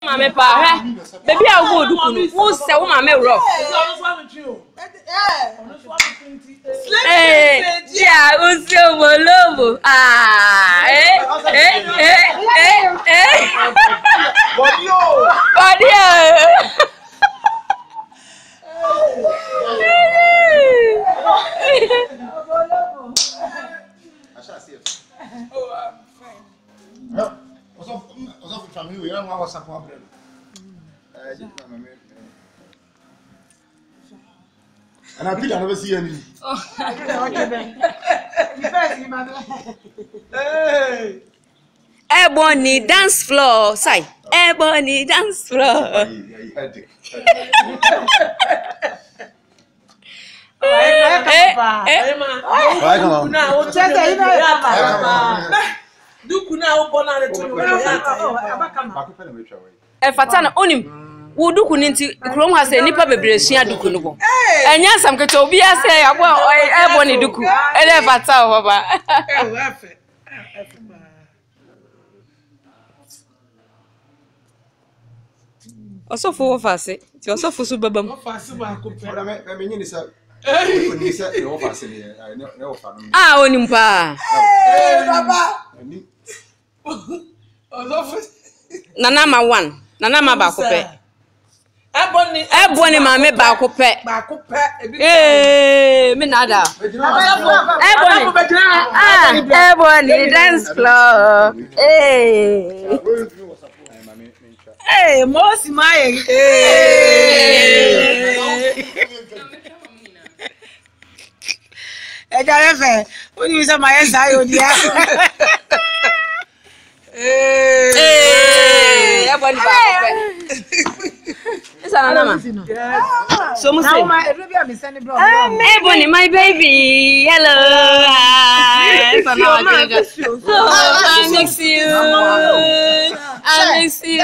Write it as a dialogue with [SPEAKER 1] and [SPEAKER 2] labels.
[SPEAKER 1] mama pa baby I go do who say mama rough yeah uso molobo bodio
[SPEAKER 2] Also family we don't want WhatsApp problem. And I think I never see any. Hey.
[SPEAKER 1] Ebony dance floor, say. Ebony dance floor. Fatana onim wo duku ninti krom ha se nipa bebre sua duku no bo enya sam keto obi ase abo ebo ni duku ele fata o baba osofo wo fase ti osofo su babam
[SPEAKER 2] Fase ba ko pe me nyi ni sa ni sa e wo fase ni ne wo fa no
[SPEAKER 1] onim pa
[SPEAKER 3] baba
[SPEAKER 1] osofo nana ma 1 nana ma ba ko pe ebony ma me ba ko pe me nada ebony dance floor
[SPEAKER 3] mosi maye jare fe oni se maye sayo dia
[SPEAKER 1] ebony ba ko pe isa nana ma so mo say ebony my baby hello hi so I miss you